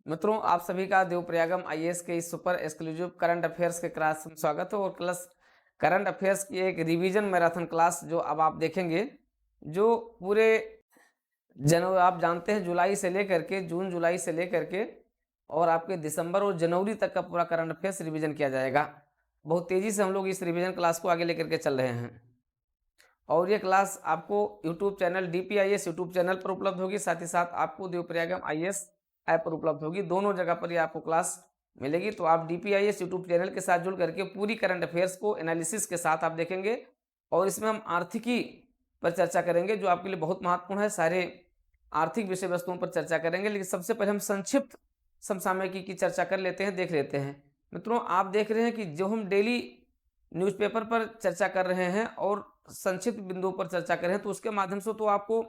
मित्रों, आप सभी का देवप्रयागम आईएएस के इस सुपर एक्सक्लूसिव करंट अफेयर्स के क्लास में स्वागत है। और क्लास करंट अफेयर्स की एक रिवीजन मैराथन क्लास जो अब आप देखेंगे, जो पूरे जनवरी, आप जानते हैं जुलाई से लेकर के जून, जुलाई से लेकर के और आपके दिसंबर और जनवरी तक का पूरा करंट अफेयर्स रिवीजन किया जाएगा। बहुत तेजी से हम लोग इस रिवीजन क्लास को आगे लेकर के चल रहे हैं और ये क्लास आपको YouTube channel DPIS YouTube channel पर उपलब्ध होगी, साथ ही साथ आपको देवप्रयागम आईएएस ऐप पर उपलब्ध होगी। दोनों जगह पर ये आपको क्लास मिलेगी। तो आप DPIS यूट्यूब चैनल के साथ जुड़ करके पूरी करंट अफेयर्स को एनालिसिस के साथ आप देखेंगे और इसमें हम आर्थिकी पर चर्चा करेंगे, जो आपके लिए बहुत महत्वपूर्ण है। सारे आर्थिक विषय वस्तुओं पर चर्चा करेंगे, लेकिन सबसे पहले हम संक्षिप्त समसामयिकी की चर्चा कर लेते हैं, देख लेते हैं। मित्रों, आप देख रहे हैं कि जो हम डेली न्यूज़पेपर पर चर्चा कर रहे हैं और संक्षिप्त बिंदुओं पर चर्चा कर रहे हैं, तो उसके माध्यम से तो आपको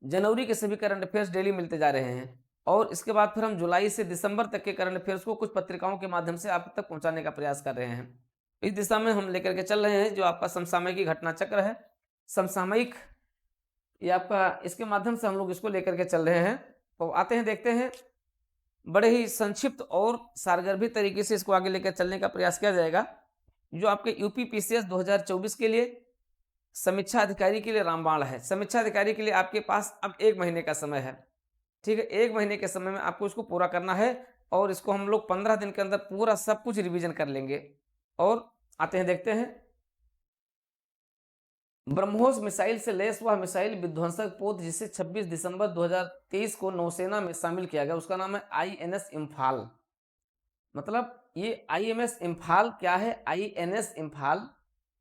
जनवरी के सभी करंट अफेयर्स डेली मिलते जा रहे हैं और इसके बाद फिर हम जुलाई से दिसंबर तक के करंट अफेयर्स को कुछ पत्रिकाओं के माध्यम से आप तक पहुंचाने का प्रयास कर रहे हैं। इस दिशा में हम लेकर के चल रहे हैं जो आपका समसामयिकी घटना चक्र है, समसामयिक, ये आपका, इसके माध्यम से हम लोग इसको लेकर के चल रहे हैं। तो आते हैं, देखते हैं, बड़े ही संक्षिप्त और सारगर्भित तरीके से इसको आगे लेकर चलने का प्रयास किया जाएगा। जो आपके UPPCS 2024 के लिए समीक्षा अधिकारी के लिए रामबाण है। समीक्षा अधिकारी के लिए आपके पास अब 1 महीने का समय है, ठीक है। 1 महीने के समय में आपको इसको पूरा करना है और इसको हम लोग 15 दिन के अंदर पूरा सब कुछ रिवीजन कर लेंगे। और आते हैं, देखते हैं, ब्रह्मोस मिसाइल से लैस हुआ मिसाइल विध्वंसक पोत जिसे 26 दिसंबर 2023 को नौसेना में शामिल किया गया, उसका नाम है INS इम्फाल। मतलब ये IMS इम्फाल क्या है? INS इम्फाल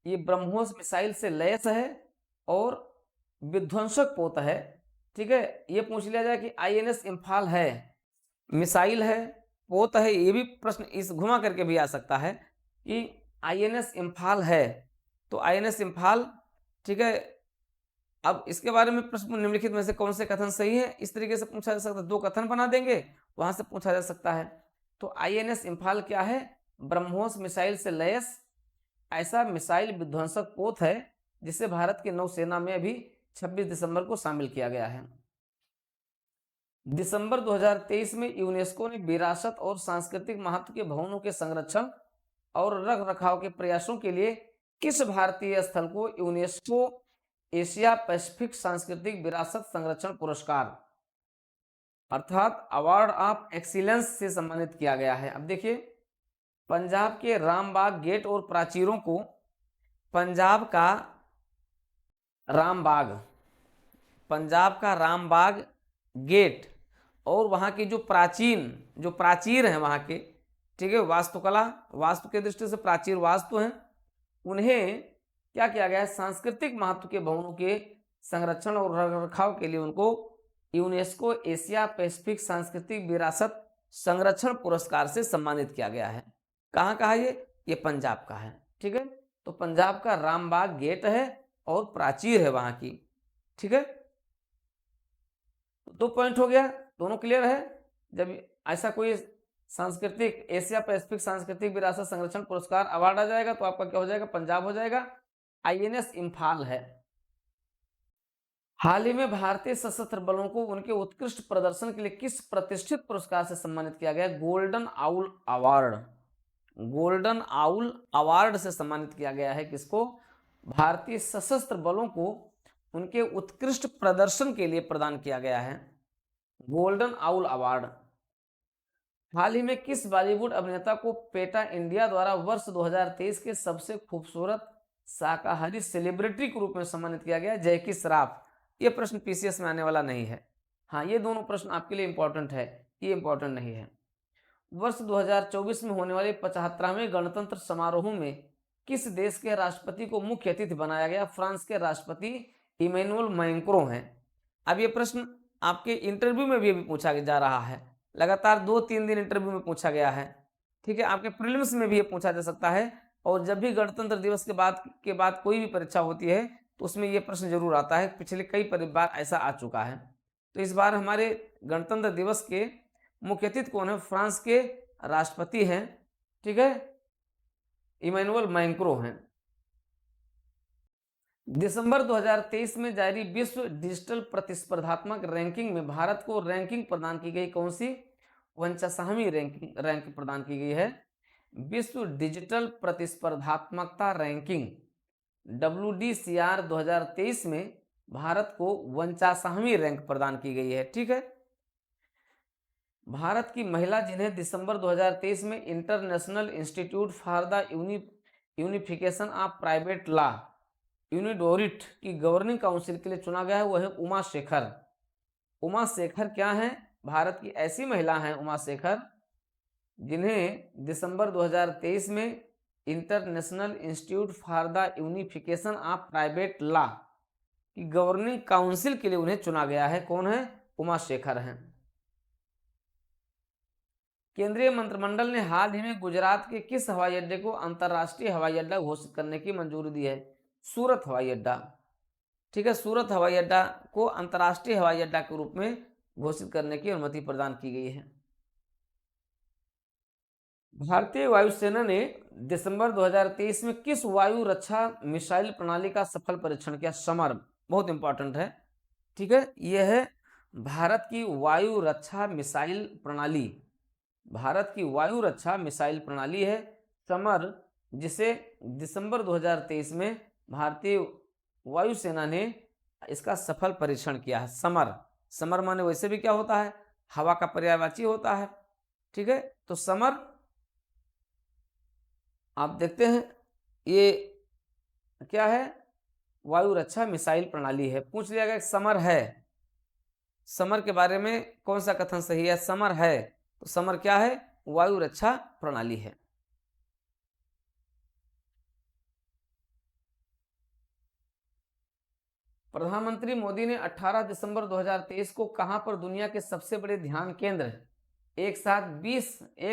ये ब्रह्मोस मिसाइल से लैस है और विध्वंसक पोत है, ठीक है। ये पूछ लिया जाए कि INS इम्फाल है, मिसाइल है, पोत है, ये भी प्रश्न इस घुमा करके भी आ सकता है कि INS इम्फाल है तो INS इम्फाल, ठीक है। अब इसके बारे में प्रश्न निम्नलिखित में से कौन से कथन सही है, इस तरीके से पूछा जा सकता है। 2 कथन बना देंगे, वहां से पूछा जा सकता है। तो INS इम्फाल क्या है? ब्रह्मोस मिसाइल से लैस ऐसा मिसाइल विध्वंसक पोत है जिसे भारत की नौसेना में अभी 26 दिसंबर को शामिल किया गया है। दिसंबर 2023 में यूनेस्को ने विरासत और सांस्कृतिक महत्व के भवनों के संरक्षण और रख रखाव के प्रयासों के लिए किस भारतीय स्थल को यूनेस्को एशिया पैसिफिक सांस्कृतिक विरासत संरक्षण पुरस्कार अर्थात अवार्ड ऑफ एक्सीलेंस से सम्मानित किया गया है? अब देखिए, पंजाब के रामबाग गेट और प्राचीरों को, पंजाब का रामबाग, पंजाब का रामबाग गेट और वहाँ की जो प्राचीर हैं वहाँ के, ठीक है, वास्तुकला, वास्तु के दृष्टि से प्राचीर वास्तु हैं, उन्हें क्या किया गया है? सांस्कृतिक महत्व के भवनों के संरक्षण और रखरखाव के लिए उनको यूनेस्को एशिया पैसिफिक सांस्कृतिक विरासत संरक्षण पुरस्कार से सम्मानित किया गया है। कहाँ का है ये पंजाब का है, ठीक है। तो पंजाब का रामबाग गेट है और प्राचीर है वहां की, ठीक है। 2 पॉइंट हो गया, दोनों क्लियर है। जब ऐसा कोई सांस्कृतिक एशिया पैसिफिक सांस्कृतिक विरासत संरक्षण पुरस्कार अवार्ड आ जाएगा तो आपका क्या हो जाएगा? पंजाब हो जाएगा। INS इम्फाल है। हाल ही में भारतीय सशस्त्र बलों को उनके उत्कृष्ट प्रदर्शन के लिए किस प्रतिष्ठित पुरस्कार से सम्मानित किया गया? Golden owl award, golden owl award से सम्मानित किया गया है। किसको? भारतीय सशस्त्र बलों को उनके उत्कृष्ट प्रदर्शन के लिए प्रदान किया गया है गोल्डन आउल अवार्ड। हाल ही में किस बॉलीवुड अभिनेता को पेटा इंडिया द्वारा वर्ष 2023 के सबसे खूबसूरत शाकाहारी सेलिब्रिटी के रूप में सम्मानित किया गया? जैकी श्रॉफ। ये प्रश्न PCS में आने वाला नहीं है। हाँ, ये दोनों प्रश्न आपके लिए इंपॉर्टेंट है, ये इंपॉर्टेंट नहीं है। वर्ष 2024 में होने वाले 75वें गणतंत्र समारोह में किस देश के राष्ट्रपति को मुख्य अतिथि बनाया गया? फ्रांस के राष्ट्रपति इमैनुअल मैक्रों हैं। अब ये प्रश्न आपके इंटरव्यू में भी पूछा जा रहा है, लगातार 2-3 दिन इंटरव्यू में पूछा गया है, ठीक है। आपके प्रीलिम्स में भी ये पूछा जा सकता है और जब भी गणतंत्र दिवस के बाद कोई भी परीक्षा होती है तो उसमें ये प्रश्न जरूर आता है। पिछले कई बार ऐसा आ चुका है। तो इस बार हमारे गणतंत्र दिवस के मुख्य अतिथि कौन है? फ्रांस के राष्ट्रपति हैं, ठीक है, इमैनुअल मैक्रों हैं। दिसंबर 2023 में जारी विश्व डिजिटल प्रतिस्पर्धात्मक रैंकिंग में भारत को रैंकिंग प्रदान की गई कौन सी? 49वीं रैंक प्रदान की गई है। विश्व डिजिटल प्रतिस्पर्धात्मकता रैंकिंग WDCR 2023 में भारत को 49वीं रैंक प्रदान की गई है। ठीक है। भारत की महिला जिन्हें दिसंबर 2023 में international institute for the unification of private law UNIDROIT की गवर्निंग काउंसिल के लिए चुना गया है, वो है उमा शेखर। उमा शेखर क्या है? भारत की ऐसी महिला हैं उमा शेखर जिन्हें दिसंबर 2023 में international institute for the unification of private law की गवर्निंग काउंसिल के लिए उन्हें चुना गया है। कौन है? उमा शेखर हैं। केंद्रीय मंत्रिमंडल ने हाल ही में गुजरात के किस हवाई अड्डे को अंतर्राष्ट्रीय हवाई अड्डा घोषित करने की मंजूरी दी है? सूरत हवाई अड्डा। ठीक है, सूरत हवाई अड्डा को अंतर्राष्ट्रीय हवाई अड्डा के रूप में घोषित करने की अनुमति प्रदान की गई है। भारतीय वायुसेना ने दिसंबर 2023 में किस वायु रक्षा मिसाइल प्रणाली का सफल परीक्षण किया? समर। बहुत इंपॉर्टेंट है। ठीक है, यह है भारत की वायु रक्षा मिसाइल प्रणाली। भारत की वायु रक्षा मिसाइल प्रणाली है समर, जिसे दिसंबर 2023 में भारतीय वायुसेना ने इसका सफल परीक्षण किया है। समर, समर माने वैसे भी क्या होता है? हवा का पर्यायवाची होता है। ठीक है, तो समर आप देखते हैं ये क्या है? वायु रक्षा मिसाइल प्रणाली है। पूछ लिया गया समर है, समर के बारे में कौन सा कथन सही है? समर है, तो समर क्या है? वायु रक्षा प्रणाली है। प्रधानमंत्री मोदी ने 18 दिसंबर 2023 को कहां पर दुनिया के सबसे बड़े ध्यान केंद्र एक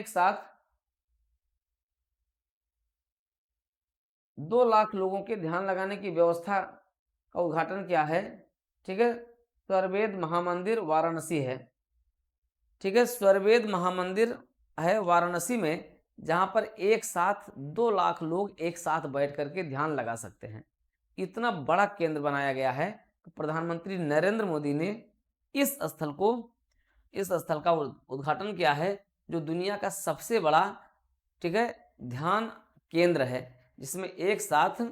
साथ 2 लाख लोगों के ध्यान लगाने की व्यवस्था का उद्घाटन किया है? ठीक है, स्वरवेद महामंदिर वाराणसी है। ठीक है, स्वरवेद महामंदिर है वाराणसी में, जहां पर एक साथ 2 लाख लोग एक साथ बैठ करके ध्यान लगा सकते हैं। इतना बड़ा केंद्र बनाया गया है। तो प्रधानमंत्री नरेंद्र मोदी ने इस स्थल का उद्घाटन किया है, जो दुनिया का सबसे बड़ा, ठीक है, ध्यान केंद्र है, जिसमें एक साथ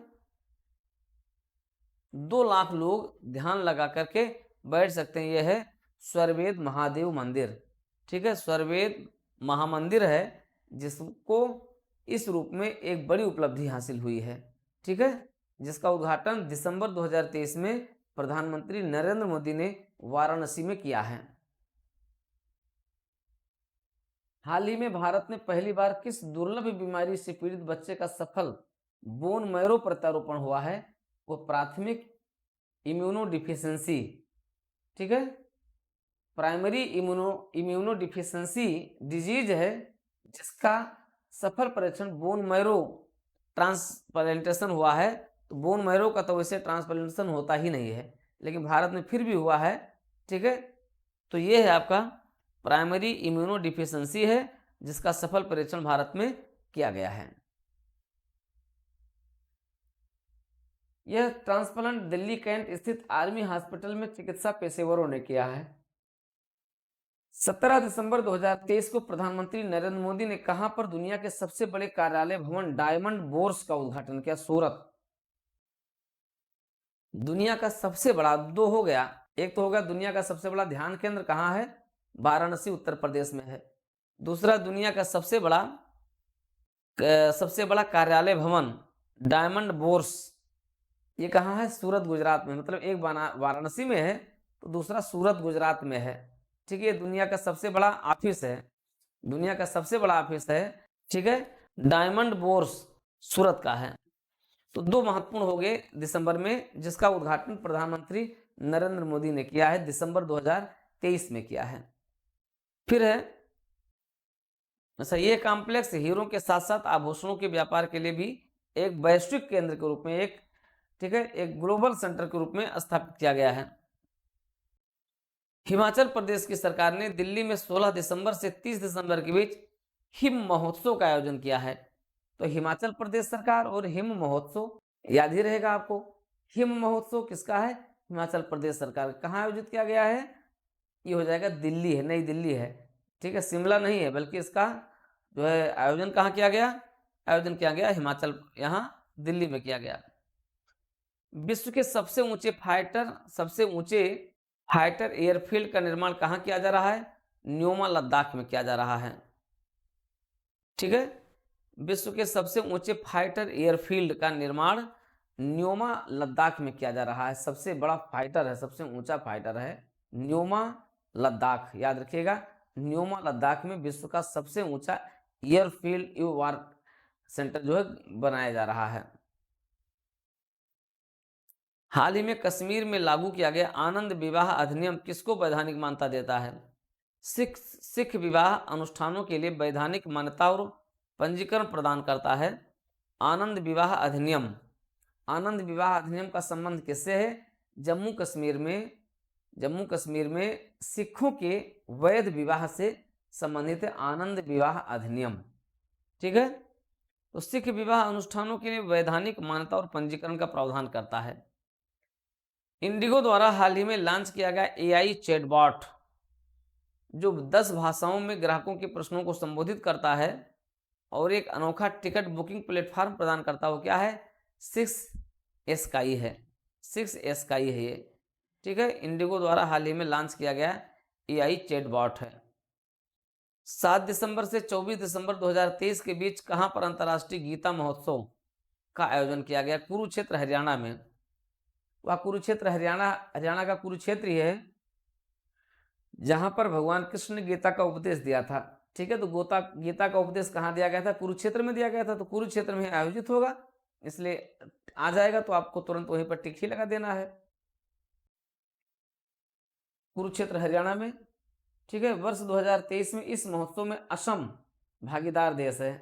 2 लाख लोग ध्यान लगा करके बैठ सकते हैं। यह है स्वरवेद महादेव मंदिर। ठीक है, स्वरवेद महामंदिर है, जिसको इस रूप में एक बड़ी उपलब्धि हासिल हुई है। ठीक है, जिसका उद्घाटन दिसंबर 2023 में प्रधानमंत्री नरेंद्र मोदी ने वाराणसी में किया है। हाल ही में भारत ने पहली बार किस दुर्लभ बीमारी से पीड़ित बच्चे का सफल बोन मैरो प्रत्यारोपण हुआ है? वो प्राथमिक इम्यूनोडिफिशियंसी, ठीक है, प्राइमरी इम्यूनोडिफिशियंसी डिजीज है, जिसका सफल परीक्षण बोन मैरो ट्रांसप्लांटेशन हुआ है। तो बोन मैरो का तो वैसे ट्रांसप्लांटेशन होता ही नहीं है, लेकिन भारत में फिर भी हुआ है। ठीक है, तो ये है आपका प्राइमरी इम्यूनोडिफिशियंसी है, जिसका सफल परीक्षण भारत में किया गया है। यह ट्रांसप्लांट दिल्ली कैंट स्थित आर्मी हॉस्पिटल में चिकित्सा पेशेवरों ने किया है। 17 दिसंबर 2023 को प्रधानमंत्री नरेंद्र मोदी ने कहां पर दुनिया के सबसे बड़े कार्यालय भवन डायमंड बोर्स का उद्घाटन किया? सूरत। दुनिया का सबसे बड़ा, 2 हो गया, एक तो होगा दुनिया का सबसे बड़ा ध्यान केंद्र कहां है? वाराणसी उत्तर प्रदेश में है। दूसरा, दुनिया का सबसे बड़ा कार्यालय भवन डायमंड बोर्स, ये कहाँ है? सूरत गुजरात में। मतलब एक वाराणसी में है तो दूसरा सूरत गुजरात में है। ठीक है, दुनिया का सबसे बड़ा ऑफिस है, दुनिया का सबसे बड़ा ऑफिस है। ठीक है, डायमंड बोर्स सूरत का है। तो 2 महत्वपूर्ण हो गए दिसंबर में, जिसका उद्घाटन प्रधानमंत्री नरेंद्र मोदी ने किया है, दिसंबर 2023 में किया है। फिर है अच्छा, ये कॉम्प्लेक्स हीरों के साथ साथ आभूषणों के व्यापार के लिए भी एक वैश्विक केंद्र के रूप में, ठीक है, एक ग्लोबल सेंटर के रूप में स्थापित किया गया है। हिमाचल प्रदेश की सरकार ने दिल्ली में 16 दिसंबर से 30 दिसंबर के बीच हिम महोत्सव का आयोजन किया है। तो हिमाचल प्रदेश सरकार और हिम महोत्सव याद ही रहेगा आपको। हिम महोत्सव किसका है? हिमाचल प्रदेश सरकार। कहाँ आयोजित किया गया है? ये हो जाएगा दिल्ली है, नई दिल्ली है। ठीक है, शिमला नहीं है, बल्कि इसका जो है आयोजन कहाँ किया गया, आयोजन किया गया हिमाचल, यहाँ दिल्ली में किया गया। विश्व के सबसे ऊंचे फाइटर एयरफील्ड का निर्माण कहाँ किया जा रहा है, न्योमा लद्दाख में किया जा रहा है। ठीक है, विश्व के सबसे ऊंचे फाइटर एयरफील्ड का निर्माण न्योमा लद्दाख में किया जा रहा है। सबसे बड़ा फाइटर है, सबसे ऊंचा फाइटर है न्योमा लद्दाख, याद रखिएगा, न्योमा लद्दाख में विश्व का सबसे ऊंचा एयरफील्ड वार सेंटर जो है बनाया जा रहा है। हाल ही में कश्मीर में लागू किया गया आनंद विवाह अधिनियम किसको वैधानिक मान्यता देता है, सिख विवाह अनुष्ठानों के लिए वैधानिक मान्यता और पंजीकरण प्रदान करता है। आनंद विवाह अधिनियम, आनंद विवाह अधिनियम का संबंध किससे है, जम्मू कश्मीर में सिखों के वैध विवाह से संबंधित है आनंद विवाह अधिनियम। ठीक है, तो सिख विवाह अनुष्ठानों के लिए वैधानिक मान्यता और पंजीकरण का प्रावधान करता है। इंडिगो द्वारा हाल ही में लॉन्च किया गया एआई चैटबॉट जो 10 भाषाओं में ग्राहकों के प्रश्नों को संबोधित करता है और एक अनोखा टिकट बुकिंग प्लेटफॉर्म प्रदान करता है, वो क्या है, 6 है, 6 है ये। ठीक है, इंडिगो द्वारा हाल ही में लॉन्च किया गया एआई चैटबॉट है। 7 दिसंबर से 24 दिसंबर 2023 के बीच कहां पर अंतर्राष्ट्रीय गीता महोत्सव का आयोजन किया गया, कुरुक्षेत्र हरियाणा में। वह कुरुक्षेत्र हरियाणा का कुरुक्षेत्र ही है जहां पर भगवान कृष्ण ने गीता का उपदेश दिया था। ठीक है, तो गीता का उपदेश कहाँ दिया गया था, कुरुक्षेत्र में दिया गया था, तो कुरुक्षेत्र में आयोजित होगा, इसलिए आ जाएगा तो आपको तुरंत वहीं पर टिक ही लगा देना है, कुरुक्षेत्र हरियाणा में। ठीक है, वर्ष 2023 में इस महोत्सव में असम भागीदार देश है।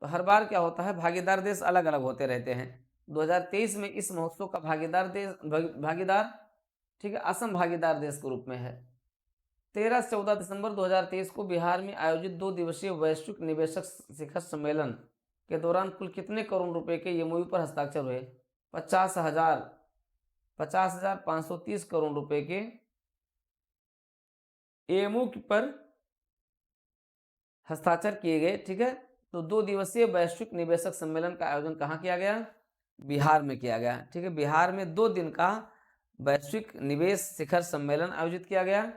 तो हर बार क्या होता है, भागीदार देश अलग अलग होते रहते हैं। 2023 में इस महोत्सव का भागीदार ठीक है असम भागीदार देश के रूप में है। 13 से 14 दिसंबर 2023 को बिहार में आयोजित 2 दिवसीय वैश्विक निवेशक शिखर सम्मेलन के दौरान कुल कितने करोड़ रुपए के एमओयू पर हस्ताक्षर हुए, 50,530 करोड़ रुपए के एमओयू पर हस्ताक्षर किए गए। ठीक है, तो 2 दिवसीय वैश्विक निवेशक सम्मेलन का आयोजन कहाँ किया गया, बिहार में किया गया। ठीक है, बिहार में 2 दिन का वैश्विक निवेश शिखर सम्मेलन आयोजित किया गया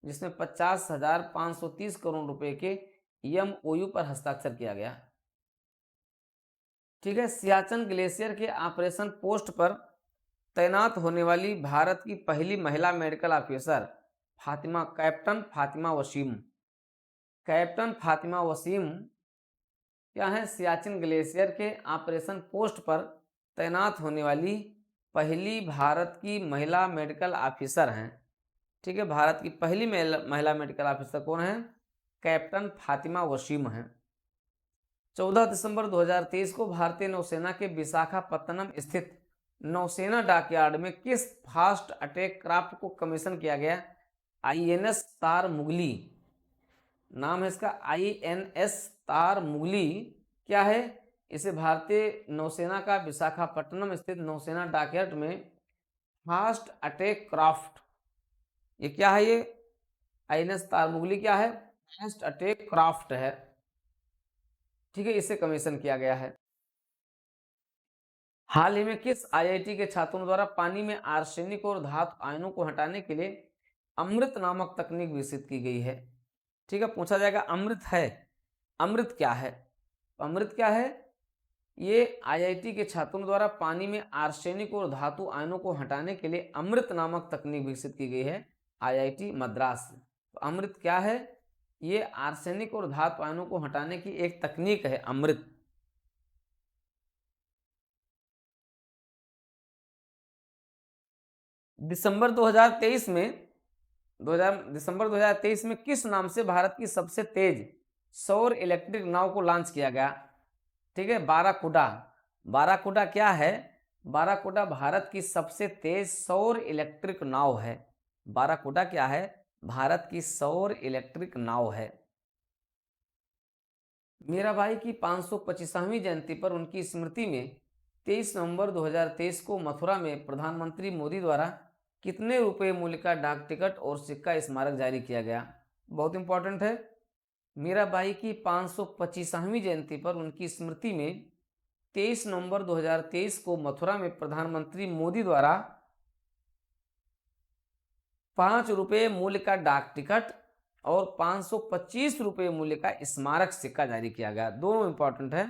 जिसमें 50,530 करोड़ रुपए के एमओयू पर हस्ताक्षर किया गया। ठीक है, सियाचिन ग्लेशियर के ऑपरेशन पोस्ट पर तैनात होने वाली भारत की पहली महिला medical officer captain Fatima Wasim क्या है, सियाचिन ग्लेशियर के ऑपरेशन पोस्ट पर तैनात होने वाली पहली भारत की महिला मेडिकल ऑफिसर हैं। ठीक है, भारत की पहली महिला मेडिकल ऑफिसर कौन है, कैप्टन फातिमा वसीम हैं। 14 दिसंबर 2023 को भारतीय नौसेना के विशाखापत्तनम स्थित नौसेना डॉकयार्ड में किस फास्ट अटैक क्राफ्ट को कमीशन किया गया, आईएनएस तार मुगली नाम है इसका, आईएनएस तार मुगली क्या है, इसे भारतीय नौसेना का विशाखापट्टनम स्थित नौसेना डॉकयार्ड में फास्ट अटैक क्राफ्ट, ये क्या है, ये आईएनएस तार मुगली क्या है, फास्ट अटैक क्राफ्ट है। ठीक है, इसे कमीशन किया गया है। हाल ही में किस आईआईटी के छात्रों द्वारा पानी में आर्सेनिक और धातु आयनों को हटाने के लिए अमृत नामक तकनीक विकसित की गई है। ठीक है, पूछा जाएगा अमृत है, अमृत क्या है, अमृत क्या है, ये आईआईटी के छात्रों द्वारा पानी में आर्सेनिक और धातु आयनों को हटाने के लिए अमृत नामक तकनीक विकसित की गई है आईआईटी मद्रास। तो अमृत क्या है, ये आर्सेनिक और धातु आयनों को हटाने की एक तकनीक है अमृत। दिसंबर 2023 में किस नाम से भारत की सबसे तेज सौर इलेक्ट्रिक नाव को लॉन्च किया गया। ठीक है, बाराकुडा क्या है, बाराकुडा भारत की सबसे तेज सौर इलेक्ट्रिक नाव है। बाराकुडा क्या है, भारत की सौर इलेक्ट्रिक नाव है। मीराबाई की 525वीं जयंती पर उनकी स्मृति में 23 नवंबर 2023 को मथुरा में प्रधानमंत्री मोदी द्वारा कितने रुपए मूल्य का डाक टिकट और सिक्का स्मारक जारी किया गया, बहुत इंपॉर्टेंट है। मीराबाई की 525वीं जयंती पर उनकी स्मृति में 23 नवंबर 2023 को मथुरा में प्रधानमंत्री मोदी द्वारा 5 रुपये मूल्य का डाक टिकट और 525 रुपये मूल्य का स्मारक सिक्का जारी किया गया। दोनों इंपॉर्टेंट है,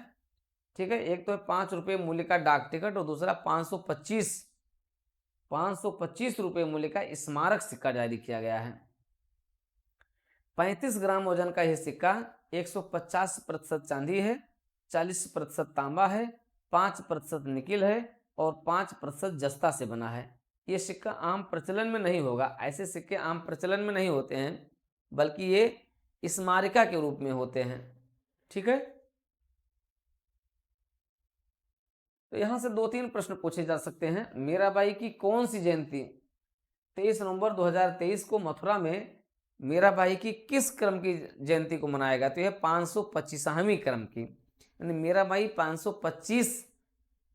ठीक है। एक तो है 5 रुपये मूल्य का डाक टिकट और दूसरा 525 रुपये मूल्य का स्मारक सिक्का जारी किया गया है। 35 ग्राम वजन का यह सिक्का 150% चांदी है, 40% तांबा है, 5% निकिल है और 5% जस्ता से बना है। ये सिक्का आम प्रचलन में नहीं होगा, ऐसे सिक्के आम प्रचलन में नहीं होते हैं, बल्कि ये स्मारिका के रूप में होते हैं, ठीक है। तो यहां से 2-3 प्रश्न पूछे जा सकते हैं। मीराबाई की कौन सी जयंती 23 नवंबर 2023 को मथुरा में मीराबाई की किस क्रम की जयंती को मनाया गया? तो यह 525वीं क्रम की, यानी मीराबाई 525,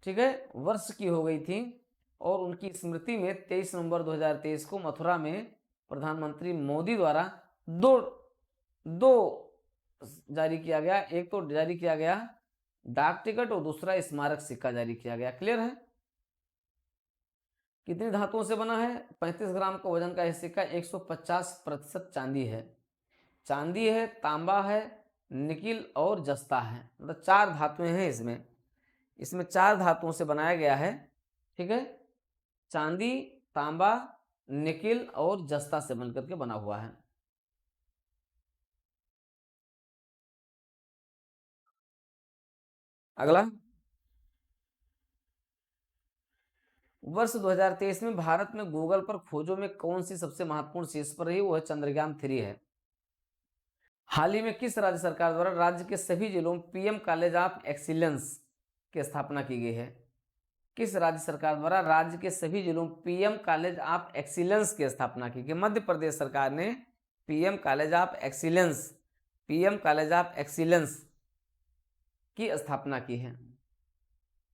ठीक है, वर्ष की हो गई थी और उनकी स्मृति में 23 नवंबर 2023 को मथुरा में प्रधानमंत्री मोदी द्वारा दो जारी किया गया। एक तो जारी किया गया डाक टिकट और दूसरा स्मारक सिक्का जारी किया गया। क्लियर है? कितनी धातुओं से बना है? 35 ग्राम का वजन का यह सिक्का 150% चांदी है। चांदी है, तांबा है, निकिल और जस्ता है, मतलब 4 धातुएं हैं इसमें 4 धातुओं से बनाया गया है, ठीक है। चांदी, तांबा, निकिल और जस्ता से बनकर के बना हुआ है। अगला, वर्ष 2023 में भारत में गूगल पर खोजों में कौन सी सबसे महत्वपूर्ण शीर्ष पर रही? वो है चंद्रयान 3 है। हाल ही में किस राज्य सरकार द्वारा राज्य के सभी जिलों में पीएम कॉलेज ऑफ एक्सीलेंस की स्थापना की गई है? किस राज्य सरकार द्वारा राज्य के सभी जिलों में पीएम कॉलेज ऑफ एक्सीलेंस की स्थापना की गई? मध्य प्रदेश सरकार ने पीएम कॉलेज ऑफ एक्सीलेंस की स्थापना की है।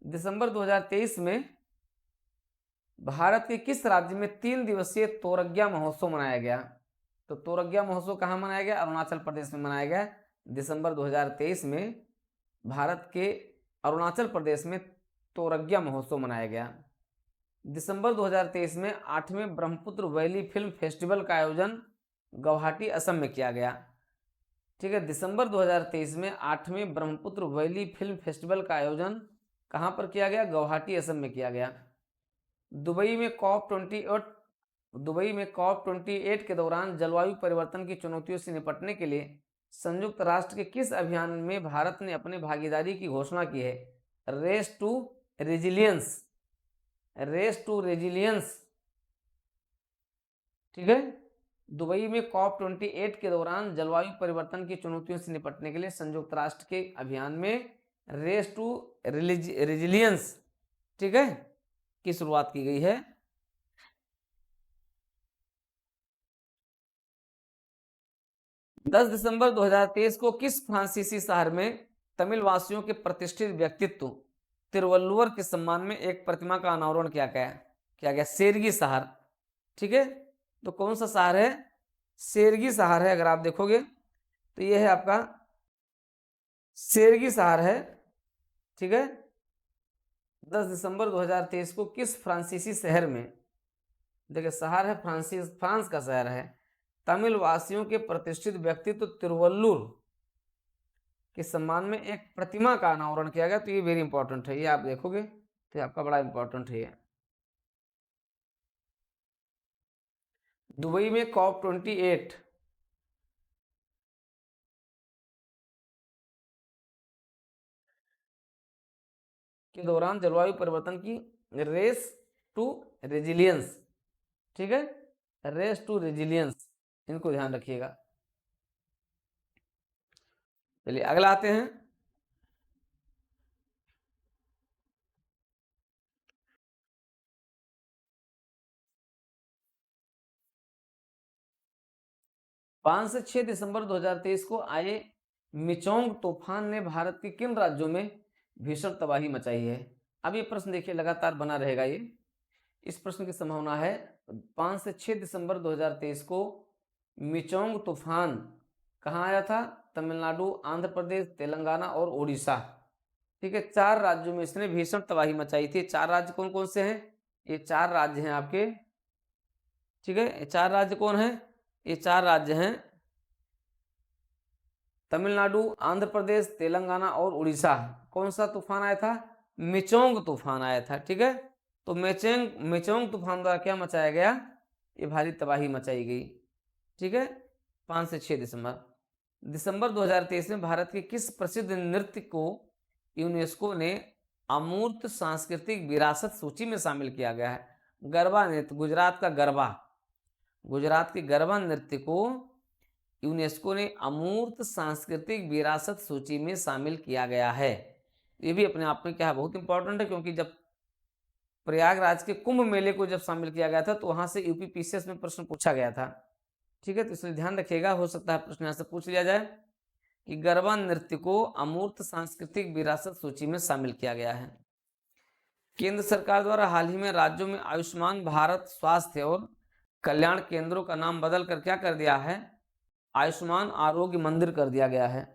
दिसंबर 2023 में भारत के किस राज्य में 3 दिवसीय तोरग्या महोत्सव मनाया गया? तो तोरग्या महोत्सव कहाँ मनाया गया? अरुणाचल प्रदेश में मनाया गया। दिसंबर 2023 में भारत के अरुणाचल प्रदेश में तोरग्या महोत्सव मनाया गया। दिसंबर 2023 में 8वें ब्रह्मपुत्र वैली फिल्म फेस्टिवल का आयोजन गुवाहाटी असम में किया गया, ठीक है। दिसंबर 2023 में 8वें ब्रह्मपुत्र वैली फिल्म फेस्टिवल का आयोजन कहाँ पर किया गया? गुवाहाटी असम में किया गया। दुबई में COP28 के दौरान जलवायु परिवर्तन की चुनौतियों से निपटने के लिए संयुक्त राष्ट्र के किस अभियान में भारत ने अपनी भागीदारी की घोषणा की है? रेस टू रेजिलियंस, ठीक है। दुबई में COP28 के दौरान जलवायु परिवर्तन की चुनौतियों से निपटने के लिए संयुक्त राष्ट्र के अभियान में रेस टू रेजिलियंस, ठीक है, की शुरुआत की गई है। 10 दिसंबर 2023 को किस फ्रांसीसी शहर में तमिल वासियों के प्रतिष्ठित व्यक्तित्व तिरुवल्लुवर के सम्मान में एक प्रतिमा का अनावरण किया गया? सेरगी शहर, ठीक है। तो कौन सा शहर है? सेरगी शहर है। अगर आप देखोगे तो यह है आपका सेरगी शहर है, ठीक है। 10 दिसंबर 2023 को किस फ्रांसीसी शहर में, देखिए शहर है फ्रांस का शहर है, तमिल वासियों के प्रतिष्ठित व्यक्तित्व तिरुवल्लुर के सम्मान में एक प्रतिमा का अनावरण किया गया। तो ये वेरी इंपॉर्टेंट है, ये आप देखोगे तो आपका बड़ा इंपॉर्टेंट है। दुबई में COP28 के दौरान जलवायु परिवर्तन की रेस टू रेजिलियंस, ठीक है, रेस टू रेजिलियंस, इनको ध्यान रखिएगा। चलिए अगला आते हैं। पांच से 6 दिसंबर 2023 को आए मिचोंग तूफान ने भारत के किन राज्यों में भीषण तबाही मचाई है? अब ये प्रश्न देखिए लगातार बना रहेगा ये। इस प्रश्न की संभावना है 5 से 6 दिसंबर 2023 को मिचोंग तूफान कहाँ आया था? तमिलनाडु, आंध्र प्रदेश, तेलंगाना और उड़ीसा। ठीक है, 4 राज्यों में इसने भीषण तबाही मचाई थी। 4 राज्य कौन कौन से हैं? ये 4 राज्य हैं आपके। ठीक है, ये 4 राज्य कौन है? ये 4 राज्य हैं तमिलनाडु, आंध्र प्रदेश, तेलंगाना और उड़ीसा। कौन सा तूफान आया था? मिचोंग तूफान आया था। ठीक है, तो मिचोंग तूफान द्वारा क्या मचाया गया? ये भारी तबाही मचाई गई। ठीक है, 5 से 6 दिसंबर 2023 में भारत के किस प्रसिद्ध नृत्य को यूनेस्को ने अमूर्त सांस्कृतिक विरासत सूची में शामिल किया गया है? गरबा नृत्य, गुजरात का गरबा, गुजरात के गरबा नृत्य को यूनेस्को ने अमूर्त सांस्कृतिक विरासत सूची में शामिल किया गया है। ये भी अपने आप में क्या है, बहुत इंपॉर्टेंट है, क्योंकि जब प्रयागराज के कुंभ मेले को जब शामिल किया गया था तो वहां से यूपी पीसीएस में प्रश्न पूछा गया था। ठीक है, तो इसलिए ध्यान रखिएगा, हो सकता है प्रश्न यहाँ से पूछ लिया जाए कि गरबा नृत्य को अमूर्त सांस्कृतिक विरासत सूची में शामिल किया गया है। केंद्र सरकार द्वारा हाल ही में राज्यों में आयुष्मान भारत स्वास्थ्य और कल्याण केंद्रों का नाम बदल कर क्या कर दिया है? आयुष्मान आरोग्य मंदिर कर दिया गया है।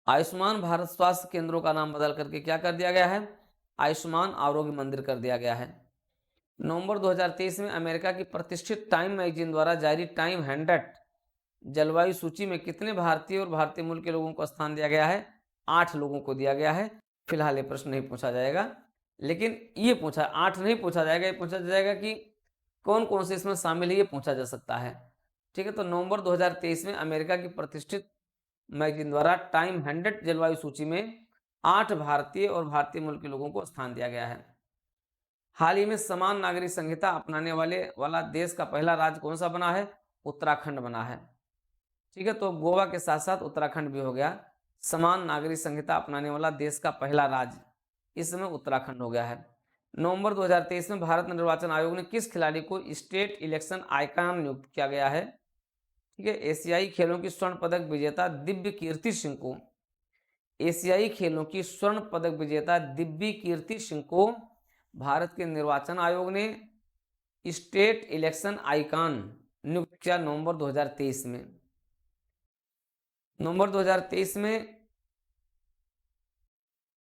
आयुष्मान भारत स्वास्थ्य केंद्रों का नाम बदल करके क्या कर दिया गया है? आयुष्मान आरोग्य मंदिर कर दिया गया है। नवंबर 2023 में अमेरिका की प्रतिष्ठित टाइम मैगजीन द्वारा जारी टाइम 100 जलवायु सूची में कितने भारतीय और भारतीय मूल के लोगों को स्थान दिया गया है? 8 लोगों को दिया गया है। फिलहाल ये प्रश्न नहीं पूछा जाएगा, लेकिन ये पूछा 8 नहीं पूछा जाएगा, ये पूछा जाएगा कि कौन कौन से इसमें शामिल है, ये पूछा जा सकता है। ठीक है, तो नवंबर 2023 में अमेरिका की प्रतिष्ठित मैगजीन द्वारा टाइम 100 जलवायु सूची में 8 भारतीय और भारतीय मूल के लोगों को स्थान दिया गया है। हाल ही में समान नागरिक संहिता अपनाने वाला देश का पहला राज्य कौन सा बना है? उत्तराखंड बना है। ठीक है, तो गोवा के साथ साथ उत्तराखंड भी हो गया। समान नागरिक संहिता अपनाने वाला देश का पहला राज्य इस समय उत्तराखंड हो गया है। नवंबर 2023 में भारत निर्वाचन आयोग ने किस खिलाड़ी को स्टेट इलेक्शन आइकॉन नियुक्त किया गया है? ठीक है, एशियाई खेलों की स्वर्ण पदक विजेता दिव्य कीर्ति सिंह को, एशियाई खेलों की स्वर्ण पदक विजेता दिव्य कीर्ति सिंह को भारत के निर्वाचन आयोग ने स्टेट इलेक्शन आइकॉन नियुक्त किया नवंबर 2023 में। नवंबर 2023 में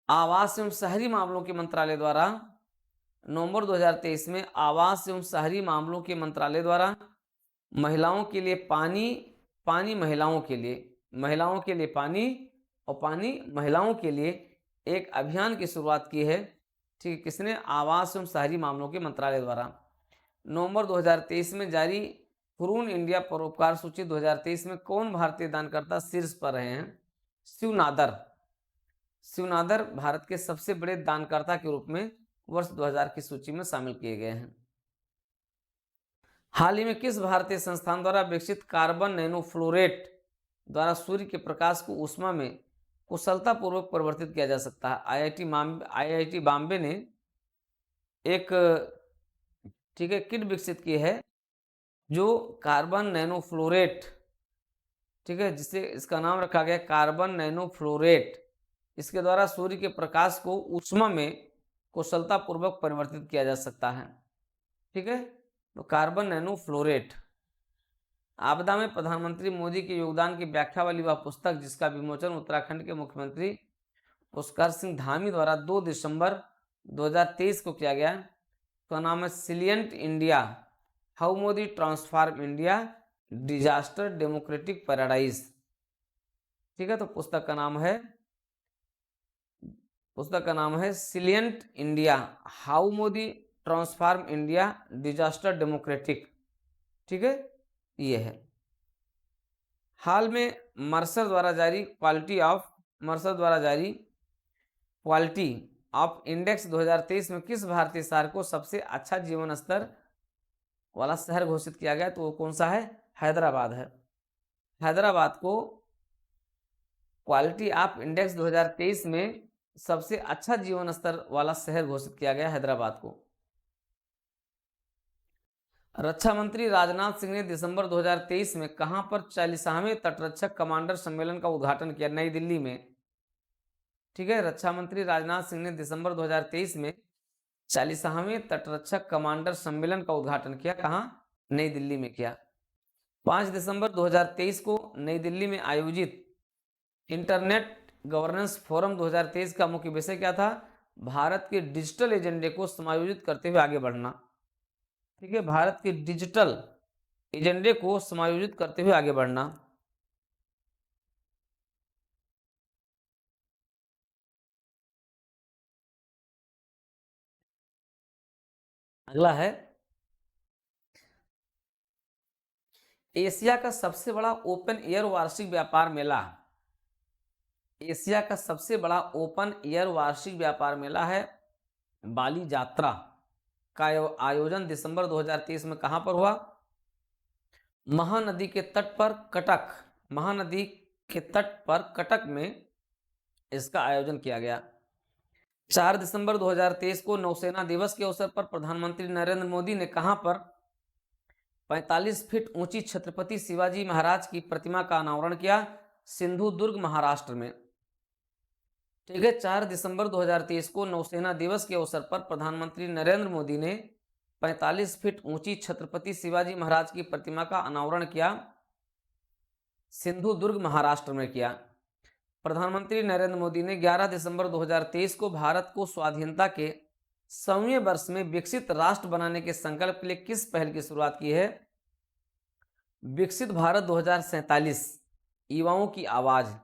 आवास एवं शहरी मामलों के मंत्रालय द्वारा, नवंबर 2023 में आवास एवं शहरी मामलों के मंत्रालय द्वारा महिलाओं के लिए पानी महिलाओं के लिए पानी और पानी महिलाओं के लिए एक अभियान की शुरुआत की है। ठीक है, किसने? आवास एवं शहरी मामलों के मंत्रालय द्वारा। नवंबर 2023 में जारी हुरून इंडिया परोपकार सूची 2023 में कौन भारतीय दानकर्ता शीर्ष पर रहे हैं? शिवनादर भारत के सबसे बड़े दानकर्ता के रूप में वर्ष 2000 की सूची में शामिल किए गए हैं। हाल ही में किस भारतीय संस्थान द्वारा विकसित कार्बन नैनोफ्लोरेट द्वारा सूर्य के प्रकाश को ऊष्मा में कुशलतापूर्वक परिवर्तित किया जा सकता है? आईआईटी बॉम्बे ने एक ठीक है किट विकसित की है जो कार्बन नैनोफ्लोरेट, ठीक है, जिसे इसका नाम रखा गया कार्बन नैनोफ्लोरेट। इसके द्वारा सूर्य के प्रकाश को ऊष्मा में कुशलतापूर्वक परिवर्तित किया जा सकता है। ठीक है, तो कार्बन नैनोफ्लोरेट। आपदा में प्रधानमंत्री मोदी के योगदान की व्याख्या वाली वह पुस्तक जिसका विमोचन उत्तराखंड के मुख्यमंत्री पुष्कर सिंह धामी द्वारा 2 दिसंबर 2023 को किया गया, तो नाम है resilient India, how Modi transform India disaster democratic paradise. ठीक है, तो पुस्तक का नाम है resilient India, how Modi transform India disaster democratic. ठीक है, ये है। हाल में मर्सर द्वारा जारी क्वालिटी ऑफ इंडेक्स 2023 में किस भारतीय शहर को सबसे अच्छा जीवन स्तर वाला शहर घोषित किया गया? तो वो कौन सा है? हैदराबाद है। हैदराबाद को क्वालिटी ऑफ इंडेक्स 2023 में सबसे अच्छा जीवन स्तर वाला शहर घोषित किया गया हैदराबाद को। रक्षा मंत्री राजनाथ सिंह ने दिसंबर 2023 में कहां पर 40वें तटरक्षक कमांडर सम्मेलन का उद्घाटन किया? नई दिल्ली में। ठीक है, रक्षा मंत्री राजनाथ सिंह ने दिसंबर 2023 में 40वें तटरक्षक कमांडर सम्मेलन का उद्घाटन किया। कहां? नई दिल्ली में किया। 5 दिसंबर 2023 को नई दिल्ली में आयोजित इंटरनेट गवर्नेंस फोरम 2023 का मुख्य विषय क्या था? भारत के डिजिटल एजेंडे को समायोजित करते हुए आगे बढ़ना। ठीक है, भारत के डिजिटल एजेंडे को समायोजित करते हुए आगे बढ़ना। अगला है एशिया का सबसे बड़ा ओपन एयर वार्षिक व्यापार मेला। एशिया का सबसे बड़ा ओपन एयर वार्षिक व्यापार मेला है बाली यात्रा का आयोजन दिसंबर 2023 में कहां पर हुआ? महानदी के तट पर कटक, महानदी के तट पर कटक में इसका आयोजन किया गया। 4 दिसंबर 2023 को नौसेना दिवस के अवसर पर प्रधानमंत्री नरेंद्र मोदी ने कहां पर 45 फीट ऊंची छत्रपति शिवाजी महाराज की प्रतिमा का अनावरण किया? सिंधु दुर्ग, महाराष्ट्र में। ठीक है, 4 दिसंबर 2023 को नौसेना दिवस के अवसर पर प्रधानमंत्री नरेंद्र मोदी ने 45 फीट ऊंची छत्रपति शिवाजी महाराज की प्रतिमा का अनावरण किया, सिंधु दुर्ग, महाराष्ट्र में किया। प्रधानमंत्री नरेंद्र मोदी ने 11 दिसंबर 2023 को भारत को स्वाधीनता के 100वें वर्ष में विकसित राष्ट्र बनाने के संकल्प के लिए किस पहल की शुरुआत की है? विकसित भारत 2047 युवाओं की आवाज।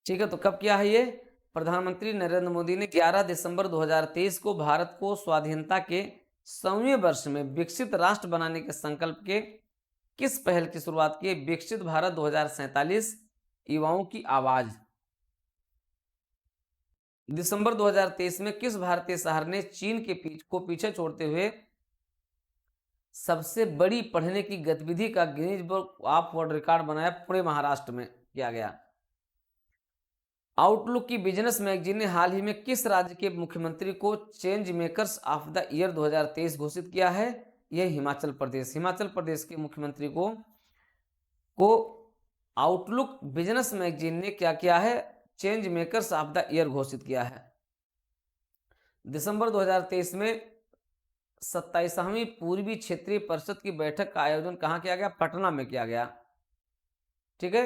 ठीक है, तो कब किया है ये? प्रधानमंत्री नरेंद्र मोदी ने 11 दिसंबर 2023 को भारत को स्वाधीनता के 100वें वर्ष में विकसित राष्ट्र बनाने के संकल्प के किस पहल की शुरुआत की? विकसित भारत 2047 युवाओं की आवाज। दिसंबर 2023 में किस भारतीय शहर ने चीन के पीछे छोड़ते हुए सबसे बड़ी पढ़ने की गतिविधि का Guinness book of world record बनाया? पुणे, महाराष्ट्र में किया गया। आउटलुक की बिजनेस मैगजीन ने हाल ही में किस राज्य के मुख्यमंत्री को change makers of the year 2023 घोषित किया है? यह हिमाचल प्रदेश। हिमाचल प्रदेश के मुख्यमंत्री को आउटलुक बिजनेस मैगजीन ने क्या किया है? Change makers of the year घोषित किया है। दिसंबर 2023 में 27वीं पूर्वी क्षेत्रीय परिषद की बैठक का आयोजन कहां किया गया? पटना में किया गया। ठीक है,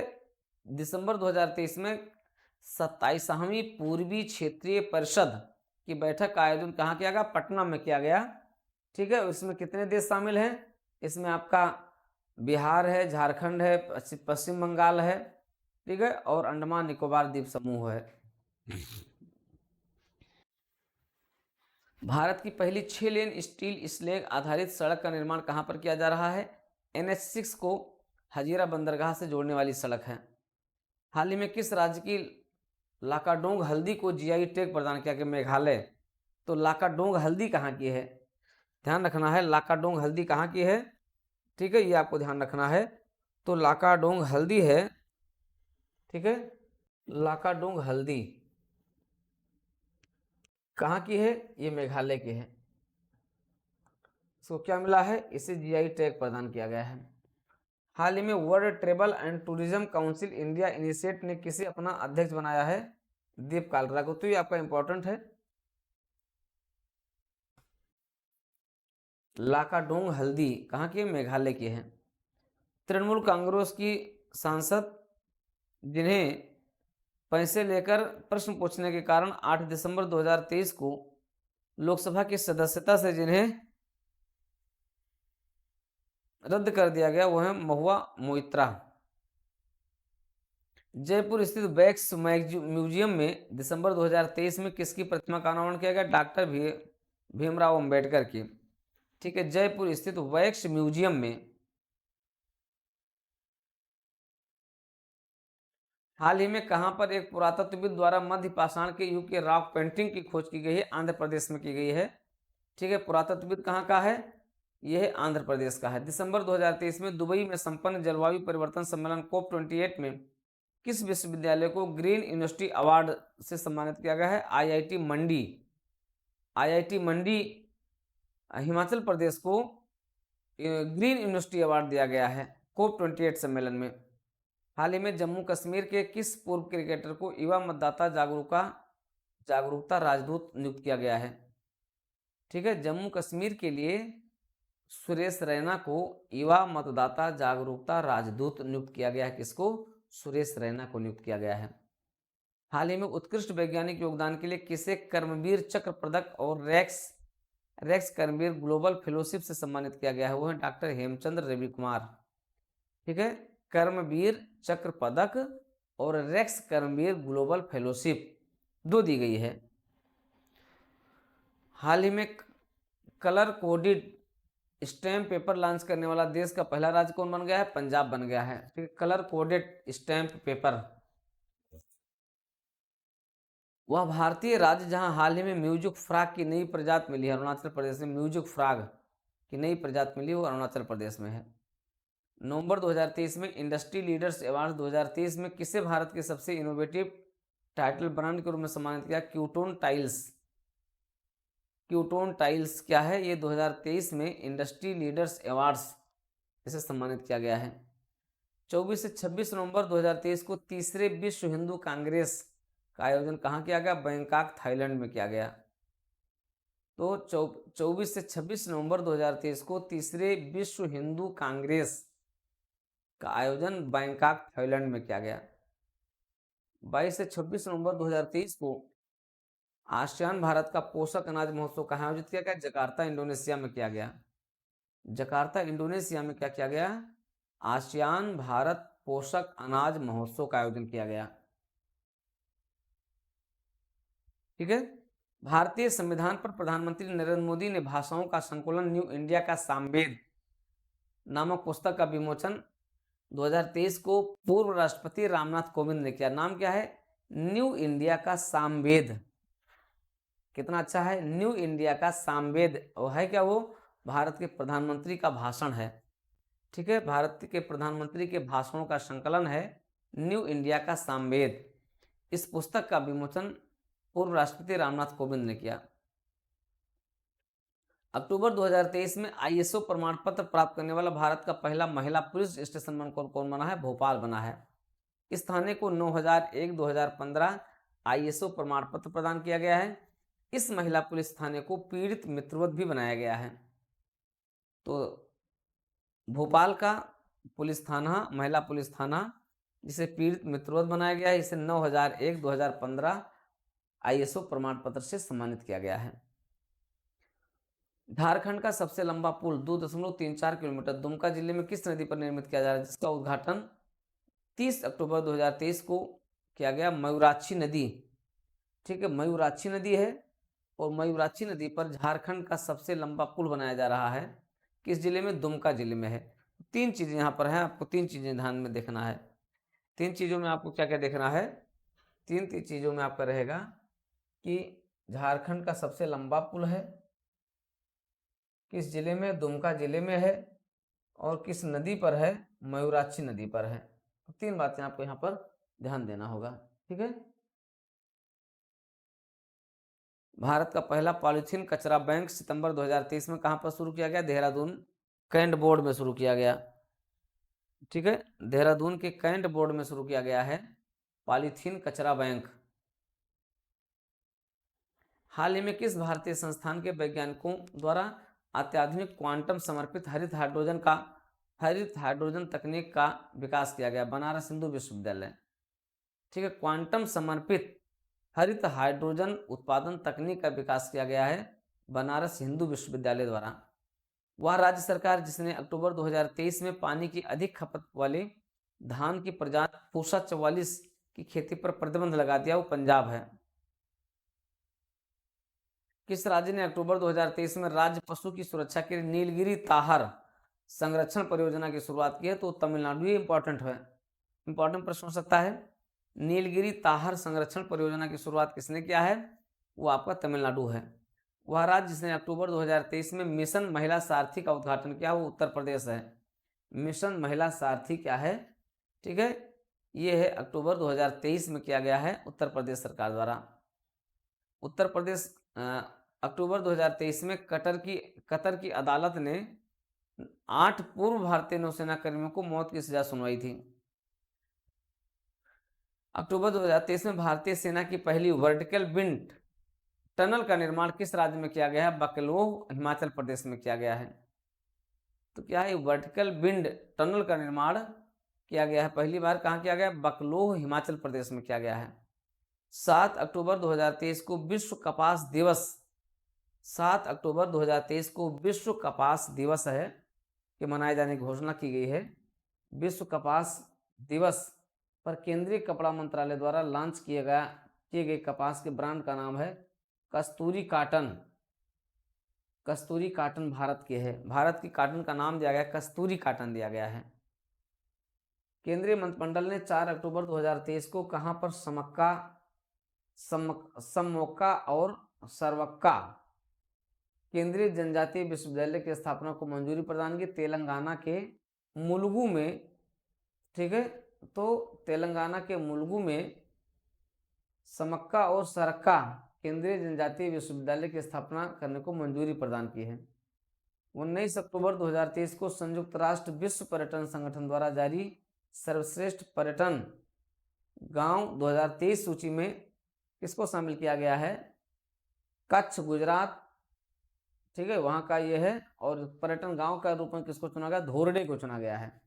दिसंबर 2023 में 27वीं पूर्वी क्षेत्रीय परिषद की बैठक का आयोजन कहां किया गया? पटना में किया गया। ठीक है, इसमें कितने देश शामिल हैं? इसमें आपका बिहार है, झारखंड है, पश्चिम बंगाल है, ठीक है, और अंडमान निकोबार द्वीप समूह है। भारत की पहली 6 लेन स्टील स्लैग आधारित सड़क का निर्माण कहां पर किया जा रहा है? NH6 को हजीरा बंदरगाह से जोड़ने वाली सड़क है। हाल ही में किस राज्य की लाकाडोंग हल्दी को GI टैग प्रदान किया गया? मेघालय। तो लाकाडोंग हल्दी कहाँ की है? ध्यान रखना है, लाकाडोंग हल्दी कहाँ की है? ठीक है, ये आपको ध्यान रखना है। तो लाकाडोंग हल्दी है, ठीक है, लाकाडोंग हल्दी कहाँ की है? ये मेघालय की है। इसको क्या मिला है? इसे GI टैग प्रदान किया गया है। हाल ही में world travel and tourism council India initiate ने किसे अपना अध्यक्ष बनाया है? दीप कालरा को। तो ये आपका इंपॉर्टेंट है। लाकाडोंग हल्दी कहाँ की है? मेघालय की है। तृणमूल कांग्रेस की सांसद जिन्हें पैसे लेकर प्रश्न पूछने के कारण 8 दिसंबर 2023 को लोकसभा की सदस्यता से जिन्हें रद्द कर दिया गया वो है महुआ मोइत्रा। जयपुर स्थित वैक्स म्यूजियम में दिसंबर 2023 में किसकी प्रतिमा का अनावरण किया गया? डॉक्टर भीमराव अंबेडकर की। ठीक है, जयपुर स्थित वैक्स म्यूजियम में हाल ही में कहां पर एक पुरातत्वविद द्वारा मध्य पाषाण के युग के रॉक पेंटिंग की खोज की गई है? आंध्र प्रदेश में की गई है। ठीक है, पुरातत्वविद कहां का है? यह आंध्र प्रदेश का है। दिसंबर 2023 में दुबई में संपन्न जलवायु परिवर्तन सम्मेलन COP28 में किस विश्वविद्यालय को ग्रीन यूनिवर्सिटी अवार्ड से सम्मानित किया गया है? IIT मंडी। IIT मंडी हिमाचल प्रदेश को ग्रीन यूनिवर्सिटी अवार्ड दिया गया है COP28 सम्मेलन में। हाल ही में जम्मू कश्मीर के किस पूर्व क्रिकेटर को युवा मतदाता जागरूकता राजदूत नियुक्त किया गया है? ठीक है, जम्मू कश्मीर के लिए सुरेश रैना को युवा मतदाता जागरूकता राजदूत नियुक्त किया गया है। किसको? सुरेश रैना को नियुक्त किया गया है। हाल ही में उत्कृष्ट वैज्ञानिक योगदान के लिए किसे कर्मवीर चक्र पदक और रेक्स कर्मवीर ग्लोबल फेलोशिप से सम्मानित किया गया है? वो है डॉक्टर हेमचंद्र रवि कुमार। ठीक है, कर्मवीर चक्र पदक और रेक्स कर्मवीर ग्लोबल फेलोशिप 2 दी गई है। हाल ही में colour coded stamp paper launch करने वाला देश का पहला राज्य कौन बन गया है? पंजाब बन गया है। ठीक है, कलर कोडेड स्टैम्प पेपर। वह भारतीय राज्य जहां हाल ही में म्यूजिक फ्रॉग की नई प्रजाति मिली है, अरुणाचल प्रदेश में म्यूजिक फ्रॉग की नई प्रजाति मिली, वो अरुणाचल प्रदेश में है। नवंबर 2023 में इंडस्ट्री लीडर्स अवार्ड 2023 में किसे भारत के सबसे इनोवेटिव टाइटल ब्रांड के रूप में सम्मानित किया? क्यूटोन टाइल्स। क्यूटोन टाइल्स क्या है? ये 2023 में इंडस्ट्री लीडर्स अवार्ड्स इसे सम्मानित किया गया है। 24 से 26 नवंबर 2023 को तीसरे विश्व हिंदू कांग्रेस का आयोजन कहाँ किया गया? बैंकॉक, थाईलैंड में किया गया। तो 24 से 26 नवंबर 2023 को तीसरे विश्व हिंदू कांग्रेस का आयोजन बैंकॉक, थाईलैंड में किया गया। 22 से 26 नवंबर 2023 को आसियान भारत का पोषक अनाज महोत्सव कहाँ आयोजित किया गया? जकार्ता, इंडोनेशिया में किया गया। जकार्ता, इंडोनेशिया में क्या किया गया? आसियान भारत पोषक अनाज महोत्सव का आयोजन किया गया। ठीक है, भारतीय संविधान पर प्रधानमंत्री नरेंद्र मोदी ने भाषाओं का संकलन न्यू इंडिया का सामवेद नामक पुस्तक का विमोचन 2023 को पूर्व राष्ट्रपति रामनाथ कोविंद ने किया। नाम क्या है? न्यू इंडिया का सामवेद। कितना अच्छा है, न्यू इंडिया का सामवेद। वो है क्या? वो भारत के प्रधानमंत्री का भाषण है। ठीक है, भारत के प्रधानमंत्री के भाषणों का संकलन है न्यू इंडिया का सामवेद। इस पुस्तक का विमोचन पूर्व राष्ट्रपति रामनाथ कोविंद ने किया। अक्टूबर 2023 में आईएसओ प्रमाण पत्र प्राप्त करने वाला भारत का पहला महिला पुलिस स्टेशन बनकर कौन बना है? भोपाल बना है। इस थाने को 9001-2015 आईएसओ प्रमाण पत्र प्रदान किया गया है। इस महिला पुलिस थाने को पीड़ित मित्रवत भी बनाया गया है। तो भोपाल का पुलिस थाना, महिला पुलिस थाना, जिसे पीड़ित मित्रवत बनाया गया है, इसे 9001-2015 आईएसओ प्रमाण पत्र से सम्मानित किया गया है। झारखंड का सबसे लंबा पुल 2.34 किलोमीटर दुमका जिले में किस नदी पर निर्मित किया जा रहा है? जिसका उद्घाटन 30 अक्टूबर 2023 को किया गया। मयूराक्षी नदी। ठीक है, मयूराक्षी नदी है और मयूराक्षी नदी पर झारखंड का सबसे लंबा पुल बनाया जा रहा है। किस जिले में? दुमका जिले में है। 3 चीजें यहाँ पर हैं, आपको 3 चीजें ध्यान में देखना है। 3 चीजों में आपको क्या क्या देखना है? 3 चीजों में आपका रहेगा कि झारखंड का सबसे लंबा पुल है, किस जिले में? दुमका जिले में है, और किस नदी पर है? मयूराक्षी नदी पर है। तो 3 बातें आपको यहाँ पर ध्यान देना होगा। ठीक है, भारत का पहला पॉलीथीन कचरा बैंक सितंबर 2023 में कहां पर शुरू किया गया? देहरादून कैंट बोर्ड में शुरू किया गया। ठीक है, देहरादून के कैंट बोर्ड में शुरू किया गया है पॉलीथीन कचरा बैंक। हाल ही में किस भारतीय संस्थान के वैज्ञानिकों द्वारा अत्याधुनिक क्वांटम समर्पित हरित हाइड्रोजन तकनीक का विकास किया गया? बनारस हिंदू विश्वविद्यालय। ठीक है, क्वांटम समर्पित हरित हाइड्रोजन उत्पादन तकनीक का विकास किया गया है बनारस हिंदू विश्वविद्यालय द्वारा। वह राज्य सरकार जिसने अक्टूबर 2023 में पानी की अधिक खपत वाले धान की प्रजाति पूसा 44 की खेती पर प्रतिबंध लगा दिया, वो पंजाब है। किस राज्य ने अक्टूबर 2023 में राज्य पशु की सुरक्षा के लिए नीलगिरी ताहर संरक्षण परियोजना की शुरुआत की है? तो तमिलनाडु। ये इंपॉर्टेंट है, इंपॉर्टेंट प्रश्न हो सकता है। नीलगिरी ताहर संरक्षण परियोजना की शुरुआत किसने किया है? वो आपका तमिलनाडु है। वह राज्य जिसने अक्टूबर 2023 में मिशन महिला सारथी का उद्घाटन किया, वो उत्तर प्रदेश है। मिशन महिला सारथी क्या है? ठीक है, ये है अक्टूबर 2023 में किया गया है उत्तर प्रदेश सरकार द्वारा। उत्तर प्रदेश अक्टूबर 2023 में कतर की अदालत ने 8 पूर्व भारतीय नौसेना कर्मियों को मौत की सजा सुनवाई थी। अक्टूबर 2023 में भारतीय सेना की पहली वर्टिकल विंड टनल का निर्माण किस राज्य में किया गया है? बकलोह हिमाचल प्रदेश में किया गया है। तो क्या है, वर्टिकल विंड टनल का निर्माण किया गया है। पहली बार कहाँ किया गया? बकलोह हिमाचल प्रदेश में किया गया है। 7 अक्टूबर 2023 को विश्व कपास दिवस, 7 अक्टूबर 2023 को विश्व कपास दिवस है कि मनाए जाने की घोषणा की गई है। विश्व कपास दिवस पर केंद्रीय कपड़ा मंत्रालय द्वारा लॉन्च किए गए कपास के ब्रांड का नाम है कस्तूरी काटन। कस्तूरी काटन भारत के है, भारत की काटन का नाम दिया गया कस्तूरी काटन दिया गया है। केंद्रीय मंत्रिमंडल ने 4 अक्टूबर 2023 को कहां पर समोक्का और सर्वक्का केंद्रीय जनजातीय विश्वविद्यालय की स्थापना को मंजूरी प्रदान की? तेलंगाना के मुलुगु में, ठीक है, तो तेलंगाना के मुलुगु में समक्का और सरक्का केंद्रीय जनजातीय विश्वविद्यालय की स्थापना करने को मंजूरी प्रदान की है। 19 अक्टूबर 2023 को संयुक्त राष्ट्र विश्व पर्यटन संगठन द्वारा जारी सर्वश्रेष्ठ पर्यटन गांव 2023 सूची में किसको शामिल किया गया है? कच्छ, गुजरात, ठीक है, वहां का ये है। और पर्यटन गांव का रूप में किसको चुना गया? धोरडे को चुना गया है।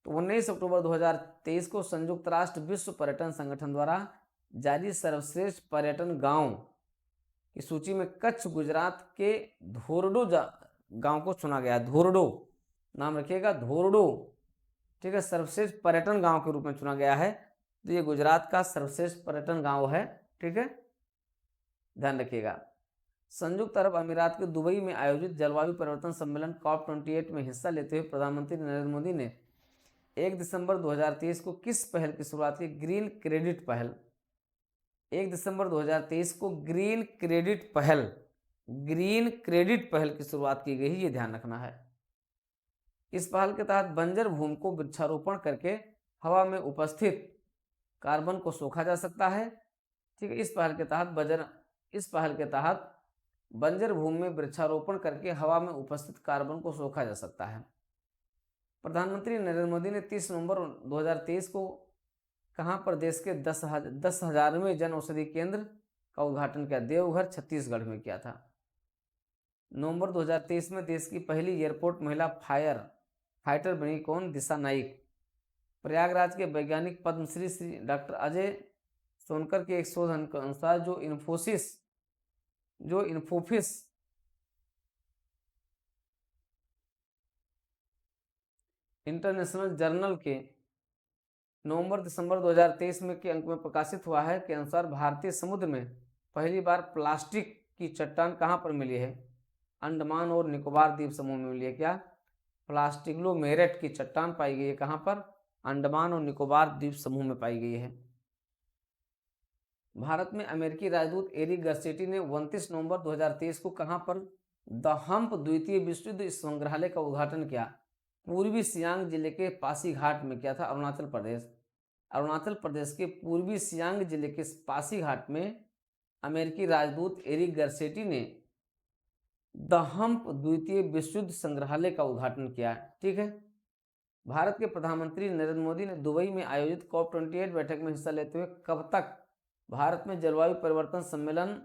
तो 19 अक्टूबर 2023 को संयुक्त राष्ट्र विश्व पर्यटन संगठन द्वारा जारी सर्वश्रेष्ठ पर्यटन गांव की सूची में कच्छ, गुजरात के धोरडो गांव को चुना गया। धोरडो नाम रखिएगा, धोरडो, ठीक है, सर्वश्रेष्ठ पर्यटन गांव के रूप में चुना गया है। तो ये गुजरात का सर्वश्रेष्ठ पर्यटन गांव है, ठीक है, ध्यान रखिएगा। संयुक्त अरब अमीरात के दुबई में आयोजित जलवायु परिवर्तन सम्मेलन COP28 में हिस्सा लेते हुए प्रधानमंत्री नरेंद्र मोदी ने 1 दिसंबर 2023 को किस पहल की शुरुआत की? ग्रीन क्रेडिट पहल। 1 दिसंबर 2023 को ग्रीन क्रेडिट पहल की शुरुआत की गई है, ये ध्यान रखना है। इस पहल के तहत बंजर भूमि को वृक्षारोपण करके हवा में उपस्थित कार्बन को सोखा जा सकता है, ठीक है। इस पहल के तहत बंजर भूमि में वृक्षारोपण करके हवा में उपस्थित कार्बन को सोखा जा सकता है। प्रधानमंत्री नरेंद्र मोदी ने 30 नवंबर 2023 को कहां पर देश के 10,000वें जन औषधि केंद्र का उद्घाटन किया? देवघर, छत्तीसगढ़ में किया था। नवंबर 2023 में देश की पहली एयरपोर्ट महिला फाइटर बनी कौन? दिशा नाइक। प्रयागराज के वैज्ञानिक पद्मश्री श्री डॉक्टर अजय सोनकर के एक शोध के अनुसार जो इन्फोसिस इंटरनेशनल जर्नल के नवंबर-दिसंबर 2023 में के अंक में प्रकाशित हुआ है के अनुसार भारतीय समुद्र में पहली बार प्लास्टिक की चट्टान कहां पर मिली है? अंडमान और निकोबार द्वीप समूह में मिली है। क्या? प्लास्टिग्लोमेरेट की चट्टान पाई गई है कहां पर? अंडमान और निकोबार द्वीप समूह में पाई गई है। भारत में अमेरिकी राजदूत एरिक गर्सेटी ने 29 नवंबर 2023 को कहां पर द हम्प द्वितीय विश्व युद्ध संग्रहालय का उद्घाटन किया? पूर्वी सियांग जिले के पासीघाट में किया था, अरुणाचल प्रदेश के पूर्वी सियांग जिले के पासीघाट में अमेरिकी राजदूत एरिक गर्सेटी ने द हम्प द्वितीय विश्व युद्ध संग्रहालय का उद्घाटन किया, ठीक है। भारत के प्रधानमंत्री नरेंद्र मोदी ने दुबई में आयोजित COP28 बैठक में हिस्सा लेते हुए कब तक भारत में जलवायु परिवर्तन सम्मेलन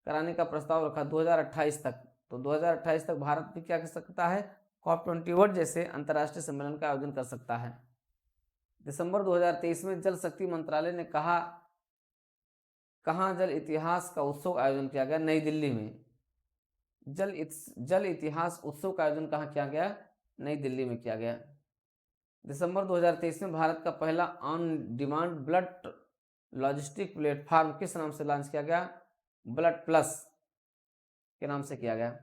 कराने का प्रस्ताव रखा? 2028 तक। तो 2028 तक भारत भी क्या कर सकता है? COP28 जैसे अंतर्राष्ट्रीय सम्मेलन का आयोजन कर सकता है। दिसंबर 2023 में जल शक्ति मंत्रालय ने कहाँ जल इतिहास का उत्सव आयोजन किया गया? नई दिल्ली में। जल इतिहास उत्सव का आयोजन कहाँ किया गया? नई दिल्ली में किया गया। दिसंबर 2023 में भारत का पहला on demand blood logistic platform किस नाम से लॉन्च किया गया? ब्लड प्लस के नाम से किया गया।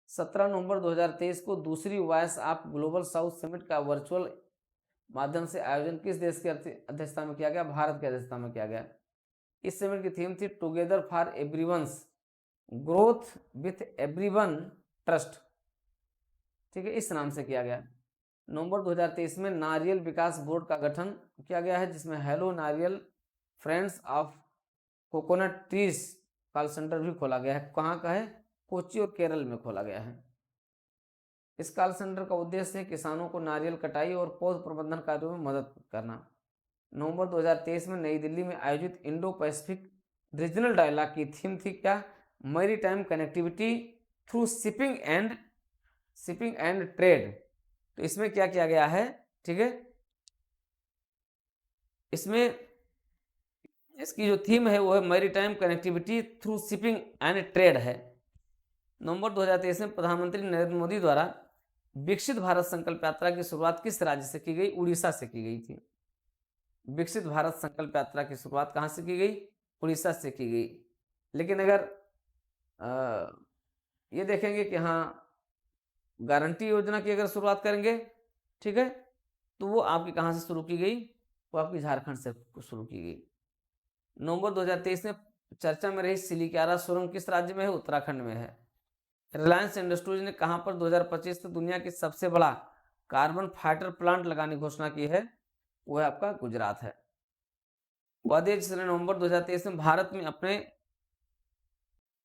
17 नवंबर 2023 को दूसरी voice of global south summit का वर्चुअल माध्यम से आयोजन किस देश की अध्यक्षता में किया गया? भारत की अध्यक्षता में किया गया। इस समिट की थीम थी together for everyone's growth with everyone trust, ठीक है, इस नाम से किया गया। नवंबर 2023 में नारियल विकास बोर्ड का गठन किया गया है, जिसमें हेलो नारियल friends of coconut trees call centre भी खोला गया है। कहाँ का है? कोच्चि और केरल में खोला गया है। इस कॉल सेंटर का उद्देश्य है किसानों को नारियल कटाई और पौध प्रबंधन कार्यों में मदद करना। नवंबर 2023 में नई दिल्ली में आयोजित इंडो पैसिफिक रीजनल डायलॉग की थीम थी क्या? Maritime connectivity through shipping and shipping and trade. तो इसमें क्या किया गया है, ठीक है, इसमें इसकी जो थीम है वो है maritime connectivity through shipping and trade है। नवंबर 2023 में प्रधानमंत्री नरेंद्र मोदी द्वारा विकसित भारत संकल्प यात्रा की शुरुआत किस राज्य से की गई? उड़ीसा से की गई थी। विकसित भारत संकल्प यात्रा की शुरुआत कहाँ से की गई? उड़ीसा से की गई। लेकिन अगर ये देखेंगे कि हाँ गारंटी योजना की अगर शुरुआत करेंगे, ठीक है, तो वो आपकी कहाँ से शुरू की गई? वो आपकी झारखंड से शुरू की गई। नवंबर 2023 में चर्चा में रही सिलिकारा सुरंग किस राज्य में है? उत्तराखंड में है। रिलायंस इंडस्ट्रीज ने कहां पर 2025 तक दुनिया की सबसे बड़ा कार्बन फाइटर प्लांट लगाने की घोषणा की है? वो है आपका गुजरात है। वादी जिसने नवंबर 2023 में भारत में अपने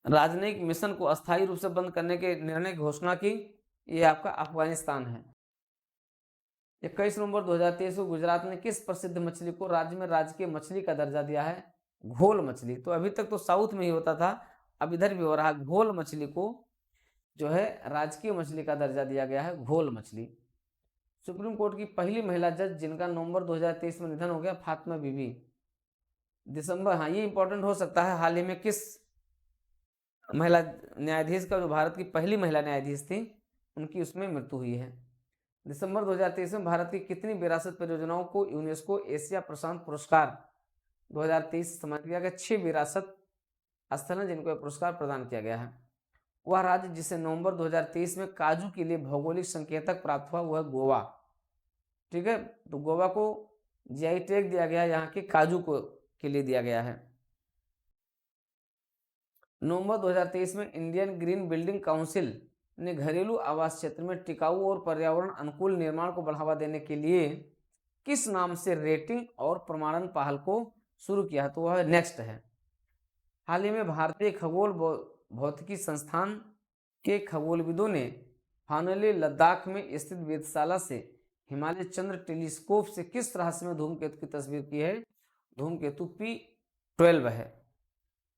राजनयिक मिशन को अस्थायी रूप से बंद करने के निर्णय की घोषणा की, ये आपका अफगानिस्तान है। 21 नवंबर 2023 को गुजरात ने किस प्रसिद्ध मछली को राज्य में राजकीय मछली का दर्जा दिया है? घोल मछली। तो अभी तक तो साउथ में ही होता था, अब इधर भी हो रहा है। घोल मछली को जो है राजकीय मछली का दर्जा दिया गया है, घोल मछली। सुप्रीम कोर्ट की पहली महिला जज जिनका नवंबर 2023 में निधन हो गया, फातिमा बीबी। दिसंबर, हाँ ये इंपॉर्टेंट हो सकता है, हाल ही में किस महिला न्यायाधीश का, जो भारत की पहली महिला न्यायाधीश थी, उनकी उसमें मृत्यु हुई है। दिसंबर 2023 में भारत की कितनी विरासत परियोजनाओं को यूनेस्को एशिया प्रशांत पुरस्कार 2023 सम्मानित किया गया? 6 विरासत स्थल हैं जिनको पुरस्कार प्रदान किया गया है। वह राज्य जिसे नवंबर 2023 में काजू के लिए भौगोलिक संकेतक प्राप्त हुआ, वह गोवा। ठीक है, तो गोवा को जीआई टैग दिया गया, यहाँ के काजू को के लिए दिया गया है। नवंबर 2023 में इंडियन ग्रीन बिल्डिंग काउंसिल ने घरेलू आवास क्षेत्र में टिकाऊ और पर्यावरण अनुकूल निर्माण को बढ़ावा देने के लिए किस नाम से रेटिंग और प्रमाणन पहल को शुरू किया है? तो वह नेक्स्ट है। हाल ही में भारतीय खगोल भौतिकी संस्थान के खगोलविदों ने फाइनली लद्दाख में स्थित वेधशाला से हिमालय चंद्र टेलीस्कोप से किस रहस्यमय में धूमकेतु की तस्वीर की है? धूमकेतु P12 है।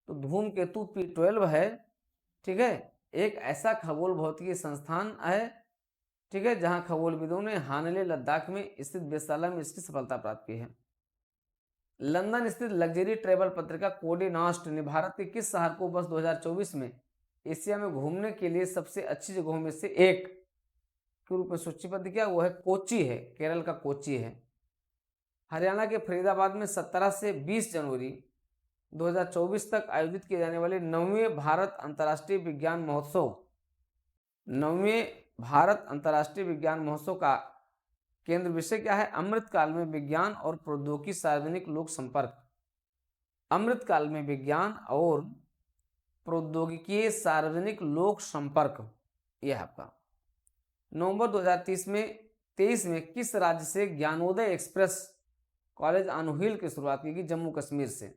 तो धूमकेतु P12 है, ठीक है, एक ऐसा खगोल भौतिकी संस्थान है, ठीक है, जहां खगोलविदों ने हानले लद्दाख में स्थित वेधशाला में इसकी सफलता प्राप्त की है। लंदन स्थित लग्जरी ट्रेवल पत्रिका कोडे नास्ट ने भारत के किस शहर को वर्ष 2024 में एशिया में घूमने के लिए सबसे अच्छी जगहों में से एक के रूप में सूचीबद्ध किया? वो है कोच्चि है, केरल का कोच्चि है। हरियाणा के फरीदाबाद में 17 से 20 जनवरी 2024 तक आयोजित किए जाने वाले 9वें भारत अंतर्राष्ट्रीय विज्ञान महोत्सव, 9वें भारत अंतर्राष्ट्रीय विज्ञान महोत्सव का केंद्र विषय क्या है? अमृतकाल में विज्ञान और प्रौद्योगिकी सार्वजनिक लोक संपर्क। अमृतकाल में विज्ञान और प्रौद्योगिकी सार्वजनिक लोक संपर्क, यह आपका। नवंबर 2023 में किस राज्य से Gyanodaya express college on wheel की शुरुआत की गई? जम्मू कश्मीर से।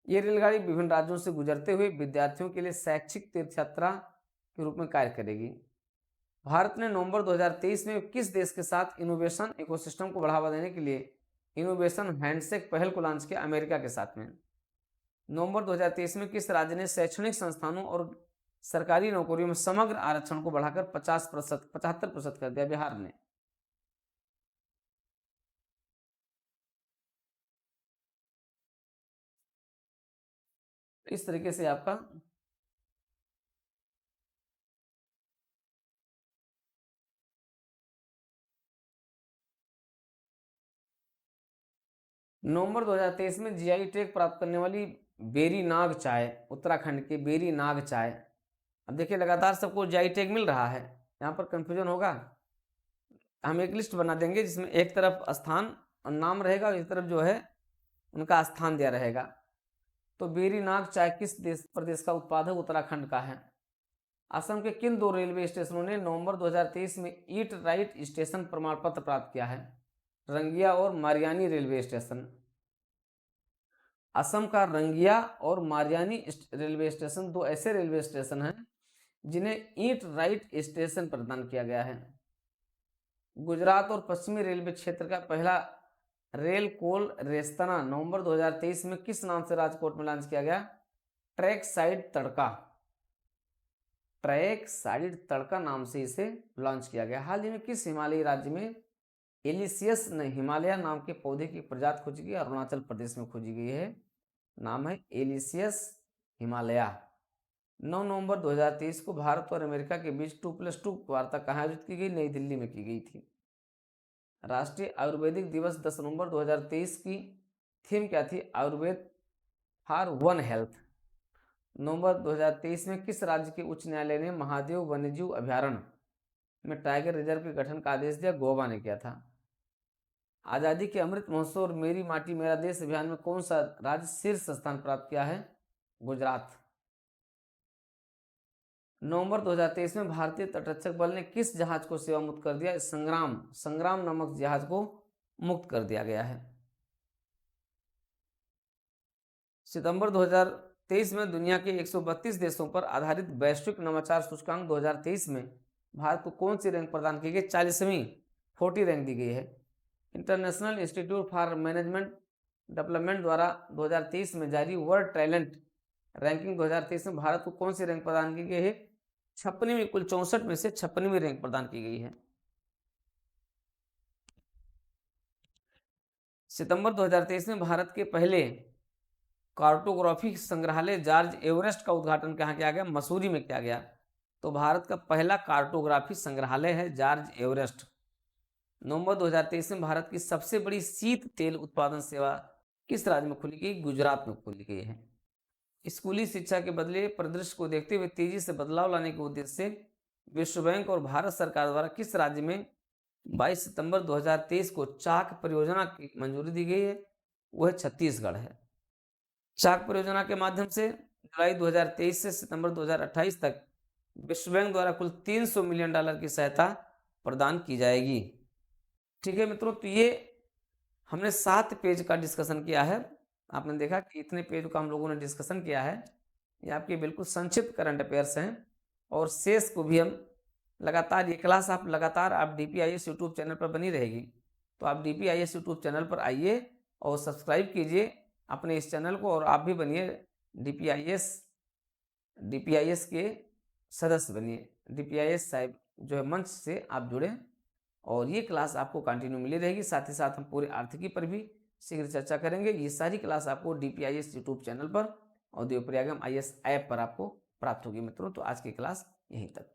ये रेलगाड़ी विभिन्न राज्यों से गुजरते हुए विद्यार्थियों के लिए शैक्षिक तीर्थ यात्रा के रूप में कार्य करेगी। भारत ने नवंबर 2023 में किस देश के साथ इनोवेशन इकोसिस्टम को बढ़ावा देने के लिए इनोवेशन हैंडशेक पहल को लॉन्च किया? अमेरिका के साथ में। नवंबर 2023 में किस राज्य ने शैक्षणिक संस्थानों और सरकारी नौकरियों में समग्र आरक्षण को बढ़ाकर 75% कर दिया? बिहार ने। इस तरीके से आपका नवंबर 2023 में जीआई टैग प्राप्त करने वाली बेरी नाग चाय, उत्तराखंड के बेरी नाग चाय। अब देखिए लगातार सबको जीआई टैग मिल रहा है, यहाँ पर कंफ्यूजन होगा। हम एक लिस्ट बना देंगे जिसमें एक तरफ स्थान और नाम रहेगा और इस तरफ जो है उनका स्थान दिया रहेगा। तो बेरी नाग चाय किस प्रदेश का उत्पाद है? उत्तराखंड का है। असम के किन 2 रेलवे स्टेशनों ने नवंबर 2023 में ईट राइट स्टेशन प्रमाण पत्र प्राप्त किया है? रंगिया और मारियानी रेलवे स्टेशन। असम का रंगिया और मारियानी रेलवे स्टेशन 2 ऐसे रेलवे स्टेशन हैं जिन्हें ईट राइट स्टेशन प्रदान किया गया है। गुजरात और पश्चिमी रेलवे क्षेत्र का पहला रेल कोल रेस्तना नवंबर 2023 में किस नाम से राजकोट में लॉन्च किया गया? ट्रैक साइड तड़का। ट्रैक साइड तड़का नाम से इसे लॉन्च किया गया। हाल ही में किस हिमालयी राज्य में एलिसियस ने हिमालय नाम के पौधे की प्रजाति खोजी गई? अरुणाचल प्रदेश में खोजी गई है, नाम है एलिसियस हिमालया। 9 नवंबर 2023 को भारत और अमेरिका के बीच 2+2 वार्ता कहाँ आयोजित की गई? नई दिल्ली में की गई थी। राष्ट्रीय आयुर्वेदिक दिवस 10 नवंबर 2023 की थीम क्या थी? Ayurveda for one health. नवंबर 2023 में किस राज्य के उच्च न्यायालय ने महादेव वन्यजीव अभयारण्य में टाइगर रिजर्व के गठन का आदेश दिया? गोवा ने किया था। आज़ादी के अमृत महोत्सव और मेरी माटी मेरा देश अभियान में कौन सा राज्य शीर्ष स्थान प्राप्त किया है? गुजरात। नवंबर 2023 में भारतीय तटरक्षक बल ने किस जहाज को सेवा मुक्त कर दिया? संग्राम नामक जहाज को मुक्त कर दिया गया है। सितंबर 2023 में दुनिया के 132 देशों पर आधारित वैश्विक नवाचार सूचकांक 2023 में भारत को कौन सी रैंक प्रदान की गई? 40वीं रैंक दी गई है। International institute for management development द्वारा 2023 में जारी वर्ल्ड टैलेंट रैंकिंग 2023 में भारत को कौन सी रैंक प्रदान की गई है? 56वीं, कुल 64 में से 56वीं रैंक प्रदान की गई है। सितंबर 2023 में भारत के पहले कार्टोग्राफी संग्रहालय जॉर्ज एवरेस्ट का उद्घाटन कहाँ किया गया? मसूरी में किया गया। तो भारत का पहला कार्टोग्राफी संग्रहालय है जॉर्ज एवरेस्ट। नवंबर 2023 में भारत की सबसे बड़ी शीत तेल उत्पादन सेवा किस राज्य में खुली गई? गुजरात में खुली गई है। स्कूली शिक्षा के बदले परिदृश्य को देखते हुए तेजी से बदलाव लाने के उद्देश्य से विश्व बैंक और भारत सरकार द्वारा किस राज्य में 22 सितंबर 2023 को चाक परियोजना की मंजूरी दी गई है? वह छत्तीसगढ़ है। चाक परियोजना के माध्यम से जुलाई 2023 से सितंबर 2028 तक विश्व बैंक द्वारा कुल $300 मिलियन की सहायता प्रदान की जाएगी। ठीक है मित्रों, तो ये हमने 7 पेज का डिस्कशन किया है। आपने देखा कि इतने पेज का हम लोगों ने डिस्कशन किया है। ये आपके बिल्कुल संक्षिप्त करंट अफेयर्स हैं और शेष को भी हम लगातार, ये क्लास आप लगातार आप DPIS यूट्यूब चैनल पर बनी रहेगी। तो आप DPIS यूट्यूब चैनल पर आइए और सब्सक्राइब कीजिए अपने इस चैनल को, और आप भी बनिए DPIS के सदस्य बनिए। DPIS साहिब जो है मंच से आप जुड़े और ये क्लास आपको कंटिन्यू मिली रहेगी। साथ ही साथ हम पूरे आर्थिकी पर भी शीघ्र चर्चा करेंगे। ये सारी क्लास आपको DPIS यूट्यूब चैनल पर और देवप्रयागम IAS ऐप पर आपको प्राप्त होगी। मित्रों, तो आज की क्लास यहीं तक।